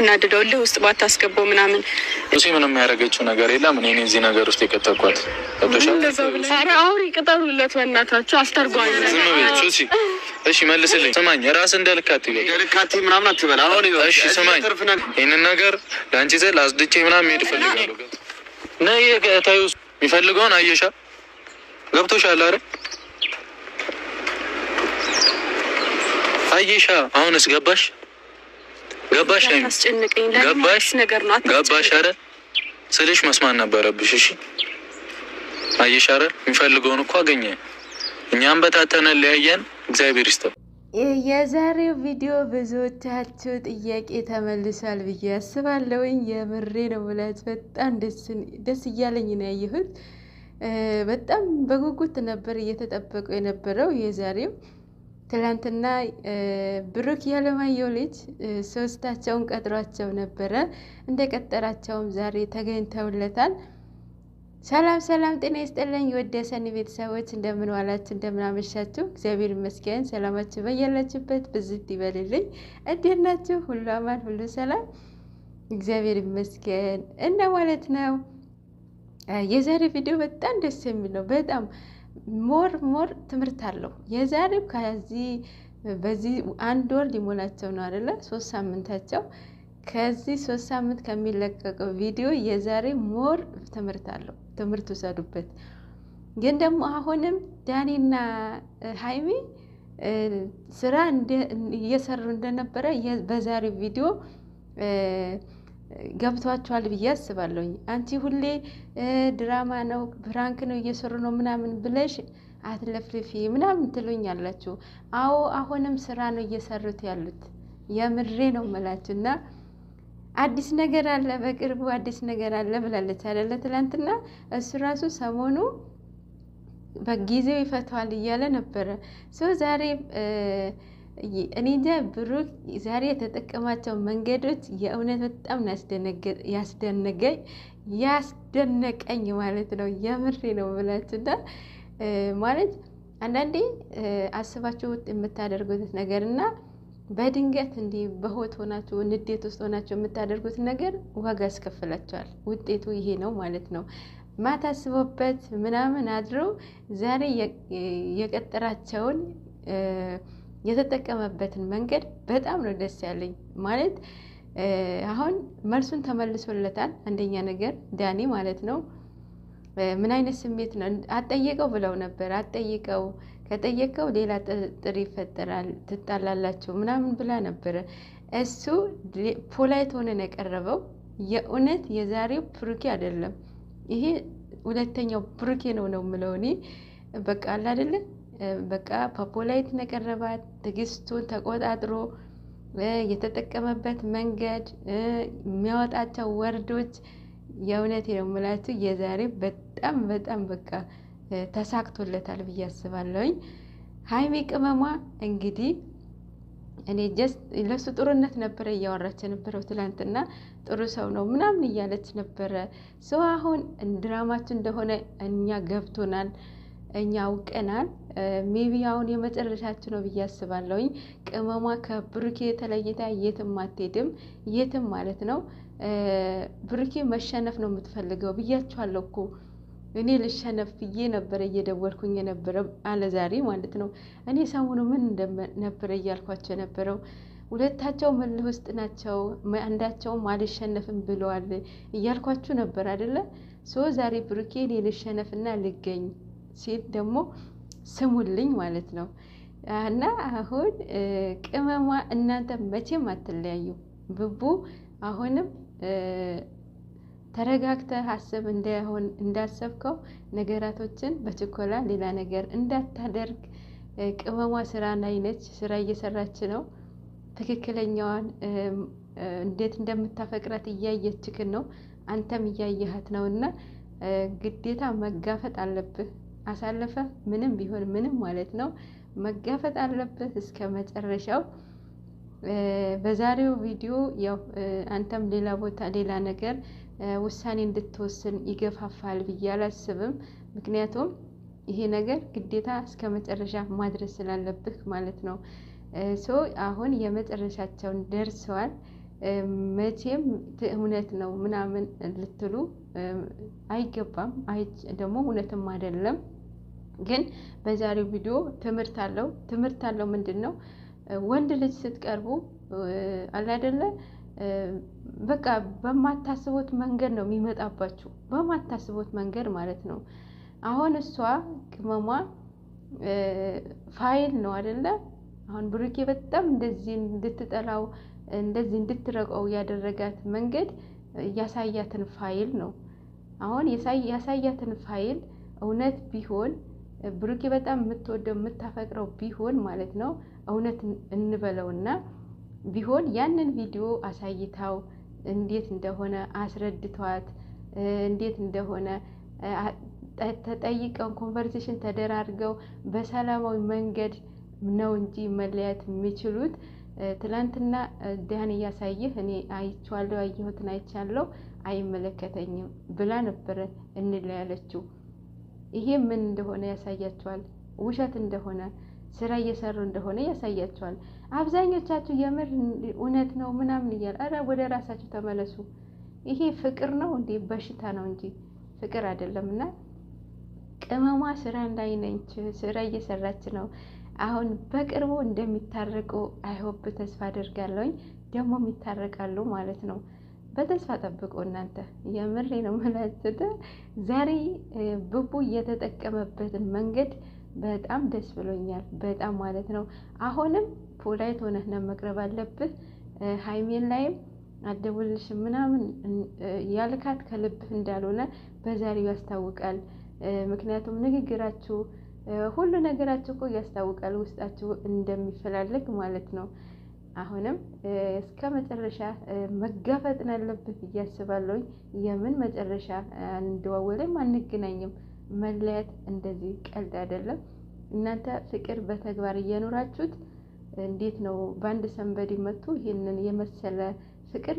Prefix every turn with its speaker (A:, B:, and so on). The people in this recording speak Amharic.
A: ባታናድደው ውስጥ ባታስገባው ምናምን
B: እሺ ምንም ያደረገችው ነገር የለም። እኔ እዚህ ነገር ውስጥ የከተኳት
A: ኧረ አውሪ ቅጠሩለት በእናታችሁ አስተርጓሚ
B: እሺ መልስልኝ። ስማኝ ራስ እንደልካት ይበል
C: እንደልካት ምናምን አትበል። አሁን
B: እሺ ስማኝ ይሄንን ነገር ለአንቺ ዘል አስድቼ ምናምን ሄድ ፈልጋለሁ። ነይ ታዩ የሚፈልገውን አየሻ ገብቶሻል አይደል? አየሻ አሁንስ ገባሽ? ገባሽ
A: ነገር ነው።
B: ገባሽ አይደል? ስልሽ መስማት ነበረብሽ። እሺ አየሽ አይደል? የሚፈልገውን እኮ አገኘ። እኛም በታተነ ለያየን። እግዚአብሔር ይስጠው።
D: የዛሬው ቪዲዮ ብዙዎቻችሁ ጥያቄ ተመልሷል ብዬ አስባለሁኝ። የምሬ ነው ብላችሁ በጣም ደስ እያለኝ ነው ያየሁት። በጣም በጉጉት ነበር እየተጠበቁ የነበረው የዛሬው። ትላንትና ብሩክ ያለማየሁ ልጅ ሶስታቸውን ቀጥሯቸው ነበረ። እንደ ቀጠራቸውም ዛሬ ተገኝተውለታል። ሰላም ሰላም፣ ጤና ይስጥልኝ ወደ ሰኒ ቤተሰቦች፣ እንደምን ዋላችሁ፣ እንደምን አመሻችሁ? እግዚአብሔር ይመስገን። ሰላማችሁ በያላችሁበት ብዝት ይበልልኝ። እንዴት ናችሁ? ሁሉ አማን፣ ሁሉ ሰላም፣ እግዚአብሔር ይመስገን እና ማለት ነው። የዛሬ ቪዲዮ በጣም ደስ የሚል ነው። በጣም ሞር ትምህርት አለው የዛሬው። ከዚህ በዚህ አንድ ወር ሊሞላቸው ነው አይደለ? 3 ሳምንታቸው። ከዚህ 3 ሳምንት ከሚለቀቀው ቪዲዮ የዛሬ ሞር ትምህርት አለው። ትምህርት ውሰዱበት። ግን ደግሞ አሁንም ዳኒና ሀይሚ ስራ እየሰሩ እንደነበረ በዛሬው ቪዲዮ ገብቷቸዋል ብዬ አስባለሁኝ። አንቺ ሁሌ ድራማ ነው ፕራንክ ነው እየሰሩ ነው ምናምን ብለሽ አትለፍልፊ ምናምን ትሉኛላችሁ። አዎ አሁንም ስራ ነው እየሰሩት ያሉት። የምሬ ነው የምላችሁ። እና አዲስ ነገር አለ፣ በቅርቡ አዲስ ነገር አለ ብላለች አይደለ? ትላንትና እሱ ራሱ ሰሞኑ በጊዜው ይፈታዋል እያለ ነበረ። ዛሬ እኔ እንጃ ብሩክ ዛሬ የተጠቀማቸው መንገዶች የእውነት በጣም ያስደነቀኝ ማለት ነው። የምሬ ነው ብላችሁና ማለት አንዳንዴ አስባችሁት የምታደርጉት ነገር እና በድንገት እንዲህ በሆት ሆናችሁ ንዴት ውስጥ ሆናችሁ የምታደርጉት ነገር ዋጋ ያስከፍላችኋል። ውጤቱ ይሄ ነው ማለት ነው። ማታ አስቦበት ምናምን አድረው ዛሬ የቀጠራቸውን የተጠቀመበትን መንገድ በጣም ነው ደስ ያለኝ። ማለት አሁን መልሱን ተመልሶለታል። አንደኛ ነገር ዳኒ ማለት ነው ምን አይነት ስሜት ነው አጠየቀው ብለው ነበር። አጠይቀው ከጠየቀው ሌላ ጥሪ ይፈጠራል፣ ትጣላላችሁ ምናምን ብላ ነበረ። እሱ ፖላይት ሆነ ነው የቀረበው። የእውነት የዛሬው ብሩኬ አይደለም ይሄ ሁለተኛው ብሩኬ ነው የምለው እኔ። በቃ አለ አይደለ? በቃ ፖላይት ነው የቀረባት። ትዕግስቱን ተቆጣጥሮ የተጠቀመበት መንገድ የሚያወጣቸው ወርዶች የእውነት ነው የምላችሁ የዛሬ በጣም በጣም በቃ ተሳክቶለታል ብዬ አስባለሁኝ። ሀይሚ ቅመሟ እንግዲህ እኔ ጀስት ለሱ ጥሩነት ነበረ እያወራች ነበረው። ትላንትና ጥሩ ሰው ነው ምናምን እያለች ነበረ። ሰው አሁን ድራማችን እንደሆነ እኛ ገብቶናል፣ እኛ አውቀናል። ሜቢ አሁን የመጨረሻችሁ ነው ብዬ አስባለሁኝ። ቅመሟ ከብሩኬ ተለይታ የትም አትሄድም፣ የትም ማለት ነው። ብሩኬ መሸነፍ ነው የምትፈልገው ብያችኋለሁ እኮ እኔ ልሸነፍ ብዬ ነበረ እየደወልኩኝ የነበረ አለ ዛሬ ማለት ነው። እኔ ሰሞኑ ምን ነበረ እያልኳቸው የነበረው ሁለታቸው መልህ ውስጥ ናቸው፣ አንዳቸውም አልሸነፍም ብለዋል እያልኳችሁ ነበር አይደለ? ዛሬ ብሩኬ እኔ ልሸነፍና ልገኝ ሲል ደግሞ ስሙልኝ ማለት ነው። እና አሁን ቅመሟ እናንተ መቼም አትለያዩ። ብቡ አሁንም ተረጋግተህ ሀሳብ እንዳሰብከው ነገራቶችን በችኮላ ሌላ ነገር እንዳታደርግ። ቅመሟ ስራ ላይ ነች፣ ስራ እየሰራች ነው። ትክክለኛዋን እንዴት እንደምታፈቅራት እያየችክን ነው፣ አንተም እያየሃት ነው። እና ግዴታ መጋፈጥ አለብህ። አሳለፈ ምንም ቢሆን ምንም ማለት ነው መጋፈጥ አለብህ እስከ መጨረሻው። በዛሬው ቪዲዮ ያው አንተም ሌላ ቦታ ሌላ ነገር ውሳኔ እንድትወስን ይገፋፋል ብዬ አላስብም። ምክንያቱም ይሄ ነገር ግዴታ እስከ መጨረሻ ማድረስ ስላለብህ ማለት ነው። አሁን የመጨረሻቸውን ደርሰዋል። መቼም እውነት ነው ምናምን ልትሉ አይገባም። ደግሞ እውነትም አይደለም። ግን በዛሬው ቪዲዮ ትምህርት አለው። ምንድን ነው ወንድ ልጅ ስትቀርቡ አለ አይደለ በቃ በማታስቡት መንገድ ነው የሚመጣባችሁ፣ በማታስቡት መንገድ ማለት ነው። አሁን እሷ ቅመሟ ፋይል ነው አይደለ? አሁን ብሩኬ በጣም እንደዚህ እንድትጠላው እንደዚህ እንድትረቀው ያደረጋት መንገድ ያሳያትን ፋይል ነው። አሁን ያሳያትን ፋይል እውነት ቢሆን ብሩኬ በጣም የምትወደው የምታፈቅረው ቢሆን ማለት ነው እውነት እንበለውና ቢሆን ያንን ቪዲዮ አሳይታው እንዴት እንደሆነ አስረድተዋት እንዴት እንደሆነ ተጠይቀው ኮንቨርሴሽን ተደራርገው በሰላማዊ መንገድ ነው እንጂ መለያየት የሚችሉት። ትላንትና ዳኒ እያሳየህ እኔ አይቼዋለሁ፣ ያየሁትን አይቻለሁ፣ አይመለከተኝም ብላ ነበረ እንለያለችው። ይሄ ምን እንደሆነ ያሳያቸዋል፣ ውሸት እንደሆነ ስራ እየሰሩ እንደሆነ ያሳያቸዋል። አብዛኞቻችሁ የምር እውነት ነው ምናምን እያለ ኧረ ወደ ራሳችሁ ተመለሱ። ይሄ ፍቅር ነው እንዴ? በሽታ ነው እንጂ ፍቅር አይደለም። እና ቅመሟ ስራ ላይ ነች፣ ስራ እየሰራች ነው። አሁን በቅርቡ እንደሚታረቁ አይሆፕ ተስፋ አደርጋለሁኝ። ደግሞ የሚታረቃሉ ማለት ነው። በተስፋ ጠብቁ እናንተ። የምሬ ነው መላችሁት። ዛሬ ቡቡ እየተጠቀመበትን መንገድ በጣም ደስ ብሎኛል፣ በጣም ማለት ነው። አሁንም ፖላይት ሆነህ ነው መቅረብ አለብህ። ሃይሜን ላይም አደውልሽ ምናምን ያልካት ከልብህ እንዳልሆነ በዛሬው ያስታውቃል። ምክንያቱም ንግግራችሁ ሁሉ ነገራችሁ እኮ ያስታውቃል፣ ውስጣችሁ እንደሚፈላለግ ማለት ነው። አሁንም እስከ መጨረሻ መጋፈጥ አለብህ ብዬ አስባለሁ። የምን መጨረሻ እንደዋወለም አንገናኝም። መለያየት እንደዚህ ቀልድ አይደለም። እናንተ ፍቅር በተግባር እየኖራችሁት እንዴት ነው በአንድ ሰንበዲ መጥቶ ይሄንን የመሰለ ፍቅር